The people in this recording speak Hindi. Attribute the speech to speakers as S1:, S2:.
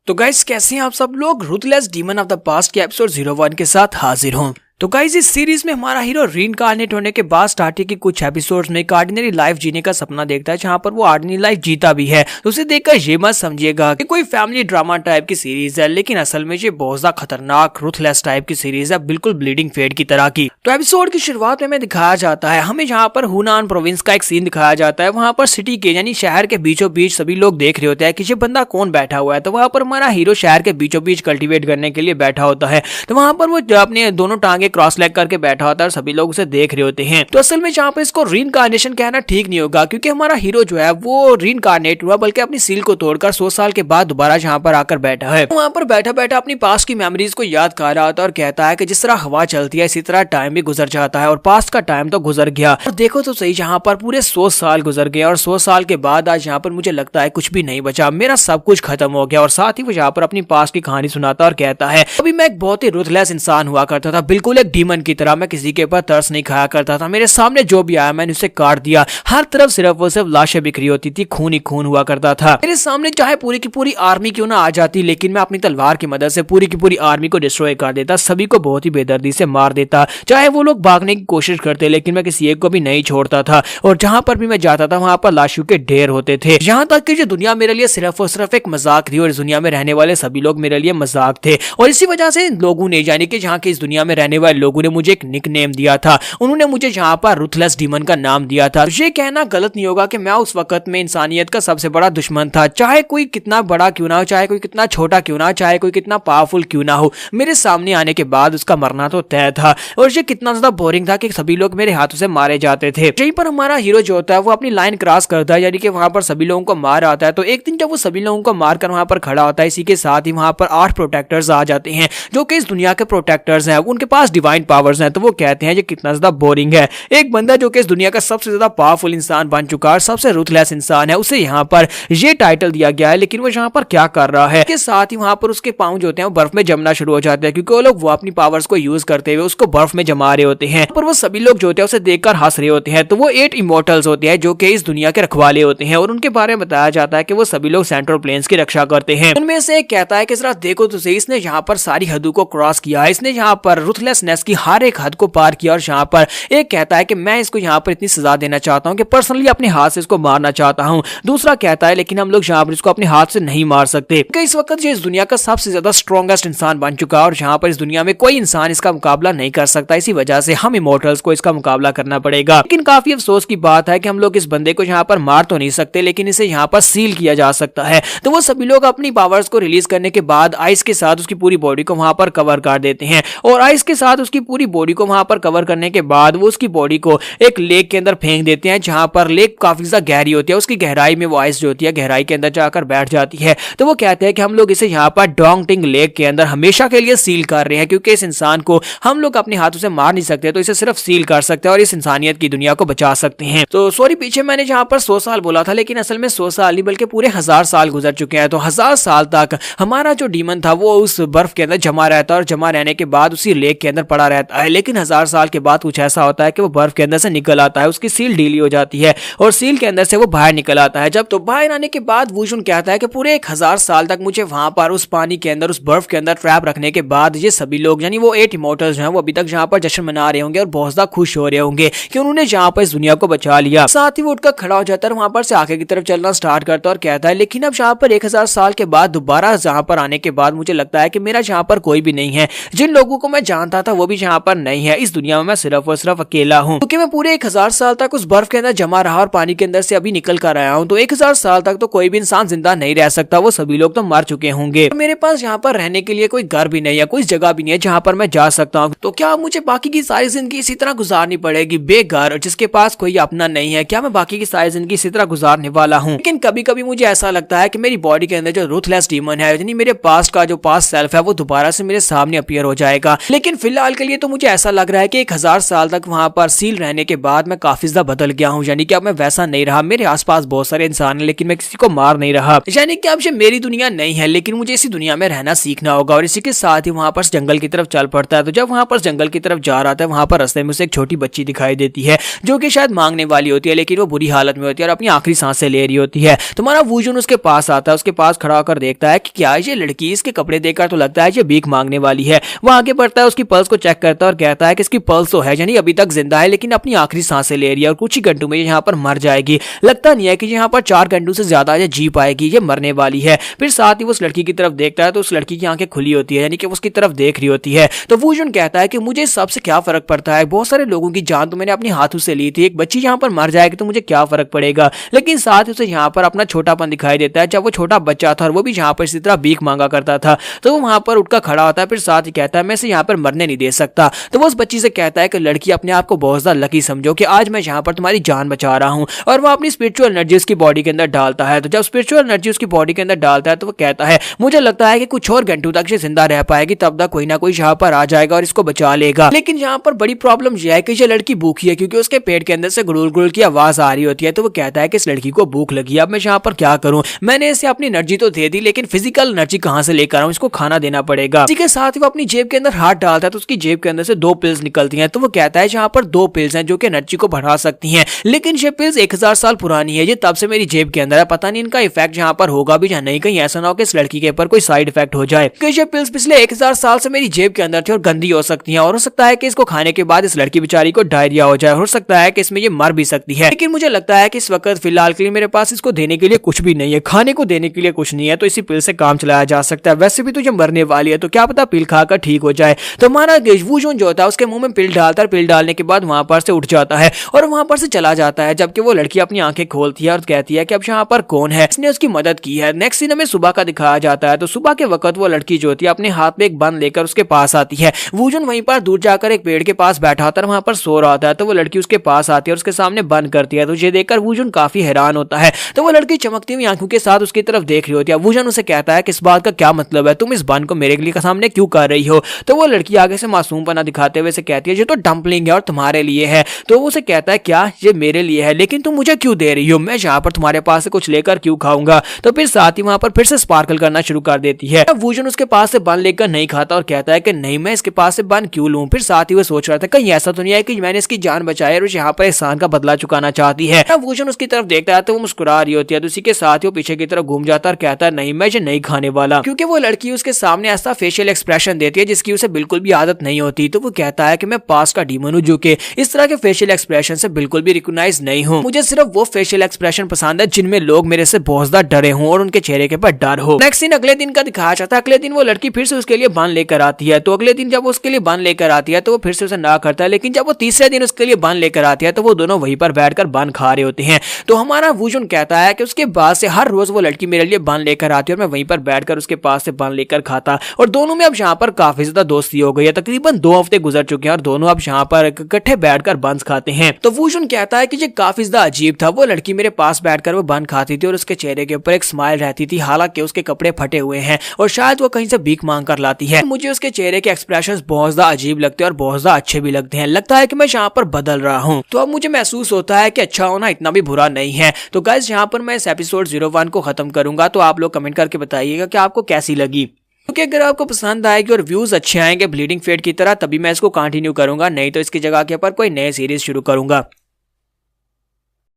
S1: तो गाइस कैसे हैं आप सब लोग। Ruthless demon of the past के एपिसोड 01 के साथ हाजिर हूं। तो गाइस इस सीरीज में हमारा हीरो रीइंकार्नेट होने के बाद स्टार्टिंग के कुछ एपिसोड्स में एक ऑर्डिनरी लाइफ जीने का सपना देखता है, जहां पर वो ऑर्डिनरी लाइफ जीता भी है। तो उसे देखकर ये मत समझिएगा कि कोई फैमिली ड्रामा टाइप की सीरीज है, लेकिन असल में ये बहुत ज्यादा खतरनाक रूथलेस टाइप की सीरीज है, बिल्कुल ब्लीडिंग फेट की तरह की। तो एपिसोड की शुरुआत में हमें दिखाया जाता है, हमें जहाँ पर हुनान प्रोविंस का एक सीन दिखाया जाता है। वहाँ पर सिटी के यानी शहर के बीचों बीच सभी लोग देख रहे होते हैं कि ये बंदा कौन बैठा हुआ है। तो वहाँ पर हमारा हीरो शहर के बीचों बीच कल्टिवेट करने के लिए बैठा होता है। तो वहाँ पर वो अपने दोनों टांगे क्रॉस लेग करके बैठा होता है और सभी लोग उसे देख रहे होते हैं। तो असल में जहाँ पर इसको रीइंकार्नेशन कहना ठीक नहीं होगा, क्योंकि हमारा हीरो जो है वो रीइंकार्नेट हुआ, बल्कि अपनी सील को तोड़कर 100 साल के बाद दोबारा जहाँ पर आकर बैठा है। वहाँ पर बैठा बैठा अपनी पास्ट की मेमोरीज को याद कर रहा होता है और कहता है कि जिस तरह हवा चलती है इसी तरह टाइम भी गुजर जाता है और पास्ट का टाइम तो गुजर गया। और देखो तो सही, जहाँ पर पूरे 100 साल गुजर गए और 100 साल के बाद आज यहाँ पर मुझे लगता है कुछ भी नहीं बचा, मेरा सब कुछ खत्म हो गया। और साथ ही वो यहाँ पर अपनी पास्ट की कहानी सुनाता और कहता है अभी मैं एक बहुत ही रूथलेस इंसान हुआ करता था, बिल्कुल एक डीमन की तरह। मैं किसी के ऊपर तरस नहीं खाया करता था, मेरे सामने जो भी आया मैंने उसे काट दिया। हर तरफ सिर्फ और सिर्फ लाशें बिखरी होती थी, खून ही खून हुआ करता था। मेरे सामने चाहे पूरी की पूरी आर्मी क्यों ना आ जाती, लेकिन मैं अपनी तलवार की मदद से पूरी की पूरी आर्मी को डिस्ट्रॉय कर देता, सभी को बहुत ही बेदर्दी से मार देता। चाहे वो लोग भागने की कोशिश करते, लेकिन मैं किसी एक को भी नहीं छोड़ता था। और जहां पर भी मैं जाता था वहां पर लाशों के ढेर होते थे। यहाँ तक कि जो दुनिया मेरे लिए सिर्फ और सिर्फ एक मजाक थी और इस दुनिया में रहने वाले सभी लोग मेरे लिए मजाक थे। और इसी वजह से लोगों ने, यानी कि जहाँ के इस दुनिया में रहने वाले लोगों ने मुझे एक निक नेम दिया था। उन्होंने मुझे यहाँ पर रूथलेस डीमन का नाम दिया था। ये कहना गलत नहीं होगा कि मैं उस वक्त में इंसानियत का सबसे बड़ा दुश्मन था। चाहे कोई कितना बड़ा क्यों ना हो, चाहे कोई कितना छोटा क्यों ना हो, चाहे कोई कितना पावरफुल क्यों ना हो, मेरे सामने आने के बाद उसका मरना तो तय था। और ये कितना ज्यादा बोरिंग था कि सभी लोग मेरे हाथों से मारे जाते थे। यहीं पर हमारा हीरो जो होता है वो अपनी लाइन क्रॉस करता है, यानी कि वहां पर सभी लोगों को मार आता है। तो एक दिन जब वो सभी लोगों को मारकर वहां पर खड़ा होता है, इसी के साथ ही वहां पर 8 प्रोटेक्टर्स आ जाते हैं, जो कि इस दुनिया के प्रोटेक्टर्स हैं। उनके पास डिवाइन पावर्स हैं। तो वो कहते हैं ये कितना ज्यादा बोरिंग है, एक बंदा जो कि इस दुनिया का सबसे ज्यादा पावरफुल इंसान बन चुका है, सबसे रूथलेस इंसान है, उसे यहाँ पर ये टाइटल दिया गया है, लेकिन वो यहाँ पर क्या कर रहा है। इसके साथ ही वहां पर उसके पांव जो होते हैं वो बर्फ में जमना शुरू हो जाते हैं, क्योंकि वो लोग वो अपनी पावर्स को यूज करते हुए उसको बर्फ में जमा रहे होते हैं। पर वो सभी लोग जो होते हैं उसे देखकर हंस रहे होते हैं। तो वो 8 इमोर्टल्स होते हैं जो कि इस दुनिया के रखवाले होते हैं, और उनके बारे में बताया जाता है कि वो सभी लोग सेंट्रल प्लेन्स की रक्षा करते हैं। उनमें से एक कहता है कि जरा देखो तो सही, इसने यहाँ पर सारी हदों को क्रॉस किया है, इसने यहाँ पर रूथलेसनेस की हर एक हद को पार किया। और यहाँ पर एक कहता है कि मैं इसको यहाँ पर इतनी सजा देना चाहता हूँ कि पर्सनली अपने हाथ से इसको मारना चाहता हूँ। दूसरा कहता है लेकिन हम लोग यहाँ पर इसको अपने हाथ से नहीं मार सकते, क्योंकि इस वक्त ये इस दुनिया का सबसे ज्यादा स्ट्रॉन्गेस्ट इंसान बन चुका है और यहाँ पर इस दुनिया में कोई इंसान इसका मुकाबला नहीं कर सकता। इसी वजह से हम इमोर्टल्स को इसका मुकाबला करना पड़ेगा। लेकिन काफी अफसोस की बात है कि हम लोग इस बंदे को यहाँ पर मार तो नहीं सकते, लेकिन इसे यहाँ पर सील किया जा सकता है। तो वो सभी लोग अपनी पावर्स को रिलीज करने के बाद आइस के साथ उसकी पूरी बॉडी को वहां पर कवर कर देते हैं, और आइस के साथ उसकी पूरी बॉडी को वहां पर कवर करने के बाद वो उसकी बॉडी को एक लेक के अंदर फेंक देते हैं, जहां पर लेक काफी ज्यादा गहरी होती है। उसकी गहराई में वो आइस जो होती है गहराई के अंदर जाकर बैठ जाती है। तो वो कहते हैं कि हम लोग इसे यहाँ पर डोंगटिंग लेक के अंदर हमेशा के लिए सील कर रहे हैं, क्योंकि इस इंसान को हम लोग अपने हाथों से मार नहीं सकते, तो इसे सिर्फ सील कर सकते हैं और इस इंसानियत की दुनिया को बचा सकते हैं। तो सॉरी, पीछे मैंने जहाँ पर 100 साल बोला था, लेकिन असल में 100 साल नहीं बल्कि पूरे 1000 साल गुजर चुके हैं। तो 1000 साल तक हमारा जो डीमन था वो उस बर्फ के अंदर जमा रहता है और जमा रहने के बाद उसी लेक के अंदर पड़ा रहता है। लेकिन 1000 साल के बाद कुछ ऐसा होता है कि वो बर्फ के अंदर से निकल आता है, उसकी सील ढीली हो जाती है और सील के अंदर से वो बाहर निकल आता है। जब तो बाहर आने के बाद वुशुन कहता है कि पूरे 1000 साल तक मुझे वहां पर उस पानी के अंदर, उस बर्फ के अंदर ट्रैप रखने के बाद ये सभी लोग, यानी वो 8 इमोर्टल्स हैं, वो अभी तक जहाँ पर जश्न मना रहे होंगे और बहुत ज्यादा खुश हो रहे होंगे कि उन्होंने जहाँ पर इस दुनिया को बचा लिया। साथ ही वो उठकर खड़ा हो जाता है, वहां पर से आगे की तरफ चलना स्टार्ट करता है और कहता है लेकिन अब जहाँ पर 1000 साल के बाद दोबारा जहाँ पर आने के बाद मुझे लगता है कि मेरा जहाँ पर कोई भी नहीं है, जिन लोगों को मैं जानता था वो भी जहाँ पर नहीं है, इस दुनिया में मैं सिर्फ और सिर्फ अकेला हूँ, क्योंकि मैं पूरे 1000 साल तक उस बर्फ के अंदर जमा रहा और पानी के अंदर से अभी निकल कर आया हूँ। तो 1000 साल तक तो कोई भी इंसान जिंदा नहीं रह सकता, वो सभी लोग तो मर चुके होंगे। मेरे पास यहाँ पर रहने के लिए कोई घर भी नहीं है, कोई जगह भी नहीं है जहाँ पर मैं जा सकता हूँ। तो क्या मुझे बाकी की सारी जिंदगी इसी तरह गुजारनी पड़ेगी, बेघर और जिसके पास कोई अपना नहीं है? क्या मैं बाकी की सारी जिंदगी इसी तरह गुजारने वाला हूँ? लेकिन कभी कभी मुझे ऐसा लगता है कि मेरी बॉडी के अंदर जो रूथलेस डीमन है, यानी मेरे पास्ट का जो पास्ट सेल्फ है, वो दोबारा से मेरे सामने अपीयर हो जाएगा। लेकिन फिलहाल फिलहाल के लिए तो मुझे ऐसा लग रहा है कि 1000 साल तक वहां पर सील रहने के बाद मैं काफी ज्यादा बदल गया हूँ, यानी कि अब मैं वैसा नहीं रहा। मेरे आसपास बहुत सारे इंसान हैं लेकिन मैं किसी को मार नहीं रहा, यानी कि अब ये मेरी दुनिया नहीं है, लेकिन मुझे इसी दुनिया में रहना सीखना होगा। और इसी के साथ ही वहां पर जंगल की तरफ चल पड़ता है। तो जब वहां पर जंगल की तरफ जा रहा था, वहां पर रास्ते में उसे एक छोटी बच्ची दिखाई देती है जो कि शायद मांगने वाली होती है, लेकिन वो बुरी हालत में होती है और अपनी आखिरी सांसें ले रही होती है। तो हमारा वूजुन उसके पास आता है, उसके पास खड़ा होकर देखता है कि क्या ये लड़की, इसके कपड़े देखकर तो लगता है ये भीख मांगने वाली है। वो आगे बढ़ता है, उसकी पल्स को चेक करता है और कहता है कि इसकी पल्स तो है, यानी अभी तक जिंदा है, लेकिन अपनी आखिरी सांसें ले रही है और कुछ ही घंटों में यहाँ पर मर जाएगी। लगता नहीं है कि यहाँ पर 4 घंटों से ज्यादा ये जी पाएगी, ये मरने वाली है। फिर साथ ही वो उस लड़की की तरफ देखता है तो उस लड़की की आंखें खुली होती है, यानी कि उसकी तरफ देख रही होती है। तो वूजुन कहता है कि मुझे इस सबसे क्या फर्क पड़ता है, बहुत सारे लोगों की जान तो मैंने अपने हाथों से ली थी, एक बच्ची यहाँ पर मर जाएगी तो मुझे क्या फर्क पड़ेगा। लेकिन साथ ही उसे यहाँ पर अपना छोटापन दिखाई देता है, जब वो छोटा बच्चा था और वो भी यहाँ पर इसी तरह भीख मांगा करता था। तो वो वहां पर उठकर खड़ा होता है, फिर साथ ही कहता है मैं इसे यहाँ पर मरने नहीं दे सकता। तो वो उस बच्ची से कहता है कि लड़की, अपने आप को बहुत ज्यादा लकी समझो कि आज मैं यहाँ पर तुम्हारी जान बचा रहा हूँ। और वो अपनी स्पिरिचुअल एनर्जी उसकी बॉडी के अंदर डालता है। तो जब स्पिरिचुअल एनर्जी उसकी बॉडी के अंदर डालता है तो वो कहता है मुझे लगता है कि कुछ और घंटों तक ये जिंदा रह पाएगी, तब तक कोई ना कोई यहाँ पर आ जाएगा और इसको बचा लेगा। लेकिन यहाँ पर बड़ी प्रॉब्लम यह है कि ये लड़की भूखी है, क्योंकि उसके पेट के अंदर से गुड़ुल गुड़ुल की आवाज आ रही होती है। तो वो कहता है कि इस लड़की को भूख लगी है, अब मैं यहाँ पर क्या करूँ, मैंने इसे अपनी एनर्जी तो दे दी, लेकिन फिजिकल एनर्जी कहाँ से लेकर आऊँ, इसको खाना देना पड़ेगा। इसी के साथ ही वो अपनी जेब के अंदर हाथ डालता है तो उसकी जेब के अंदर से 2 पिल्स निकलती हैं। तो वो कहता है यहाँ पर 2 पिल्स हैं जो कि एनर्जी को बढ़ा सकती हैं, लेकिन ये पिल्स 1000 साल पुरानी है, ये तब से मेरी जेब के अंदर है, पता नहीं इनका इफेक्ट यहाँ पर होगा भी या नहीं, कहीं ऐसा ना हो कि इस लड़की के ऊपर कोई साइड इफेक्ट हो जाए। ये पिल्स पिछले 1000 साल से मेरी जेब के अंदर थी और गंदी हो सकती हैं, और हो सकता है कि इसको खाने के बाद इस लड़की बेचारी को डायरिया हो जाए, हो सकता है कि इसमें ये मर भी सकती है। लेकिन मुझे लगता है कि इस वक्त फिलहाल के लिए मेरे पास इसको देने के लिए कुछ भी नहीं है, खाने को देने के लिए कुछ नहीं है, तो इसी पिल से काम चलाया जा सकता है। वैसे भी तो ये मरने वाली है, तो क्या पता पिल खाकर ठीक हो जाए। तो हमारा वूजुन जो होता है उसके मुंह में पिल डालता है, पिल डालने के बाद वहां पर से उठ जाता है और वहां पर से चला जाता है, जबकि वो लड़की अपनी आंखें खोलती है और कहती है कि अब यहाँ पर कौन है, इसने उसकी मदद की है। नेक्स्ट सीन में सुबह का दिखाया जाता है। तो सुबह के वक्त वो लड़की जो होती है अपने हाथ में एक बन लेकर उसके पास आती है। वूजुन वहीं पर दूर जाकर एक पेड़ के पास बैठा होता है, वहां पर सो रहा होता है। तो वो लड़की उसके पास आती है और उसके सामने बंद करती है। तो ये देखकर वूजुन काफी हैरान होता है। तो वो लड़की चमकती हुई आंखों के साथ उसकी तरफ देख रही होती है। वूजुन उसे कहता है कि इस बात का क्या मतलब है, तुम इस बन को मेरे लिए सामने क्यों कर रही हो। तो वो लड़की आगे से मासूमपना दिखाते हुए से कहती है ये तो डंपलिंग है और तुम्हारे लिए है। तो वो उसे कहता है क्या ये मेरे लिए है, लेकिन तुम मुझे क्यों दे रही हो, मैं यहाँ पर तुम्हारे पास से कुछ लेकर क्यों खाऊंगा। तो फिर साथ ही वहां पर फिर से स्पार्कल करना शुरू कर देती है। वूजुन उसके पास से बन लेकर नहीं खाता और कहता है कि नहीं, मैं इसके पास से बन क्यों लूं। फिर साथ ही वो सोच रहा था कहीं ऐसा तो नहीं है कि मैंने इसकी जान बचाई और यहाँ पर एहसान का बदला चुकाना चाहती है। वूजुन उसकी तरफ देखता है तो वो मुस्कुरा रही होती है। तो उसी के साथ ही वो पीछे की तरफ घूम जाता है और कहता है नहीं, मैं ये नहीं खाने वाला, क्योंकि वो लड़की उसके सामने ऐसा फेशियल एक्सप्रेशन देती है जिसकी उसे बिल्कुल भी आदत नहीं होती। तो वो कहता है कि मैं पास का डीमन हूँ जो कि इस तरह के फेशियल एक्सप्रेशन से बिल्कुल भी रिकॉग्नाइज नहीं हूँ। मुझे सिर्फ वो फेशियल एक्सप्रेशन पसंद है जिनमें लोग मेरे से बहुत ज्यादा डरे हों और उनके चेहरे के ऊपर डर हो। नेक्स्ट सीन अगले दिन का दिखाया जाता है। अगले दिन वो लड़की फिर से उसके लिए बन लेकर आती है। तो अगले दिन जब वो उसके लिए बन लेकर आती है तो वो फिर से उसे ना करता है, लेकिन जब वो तीसरे दिन उसके लिए बन लेकर आती है तो वो दोनों वहीं पर बैठकर बन खा रहे होते हैं। तो हमारा वूजुन कहता है कि उसके बाद से हर रोज वो लड़की मेरे लिए बन लेकर आती है और मैं वहीं पर बैठकर उसके पास से बन लेकर खाता, और दोनों में अब यहाँ पर काफी ज्यादा दोस्ती हो गई है। तकरीबन 2 हफ्ते गुजर चुके हैं और दोनों अब यहाँ पर इकट्ठे बैठकर बंस खाते हैं। तो वूजुन कहता है कि ये काफी ज्यादा अजीब था, वो लड़की मेरे पास बैठकर वो बन खाती थी और उसके चेहरे के ऊपर एक स्माइल रहती थी, हालांकि उसके कपड़े फटे हुए हैं और शायद वो कहीं से भीख मांग कर लाती है। मुझे उसके चेहरे के एक्सप्रेशंस बहुत ज्यादा अजीब लगते हैं और बहुत ज्यादा अच्छे भी लगते हैं। लगता है कि मैं यहाँ पर बदल रहा हूँ। तो अब मुझे महसूस होता है कि अच्छा होना इतना भी बुरा नहीं है। तो गाइस यहाँ पर मैं इस एपिसोड 01 को खत्म करूंगा। तो आप लोग कमेंट करके बताइएगा कि आपको कैसी लगी। क्योंकि अगर आपको पसंद आएगी और व्यूज अच्छे आएंगे ब्लीडिंग फेट की तरह, तभी मैं इसको कंटिन्यू करूंगा, नहीं तो इसकी जगह के ऊपर कोई नई सीरीज शुरू करूंगा।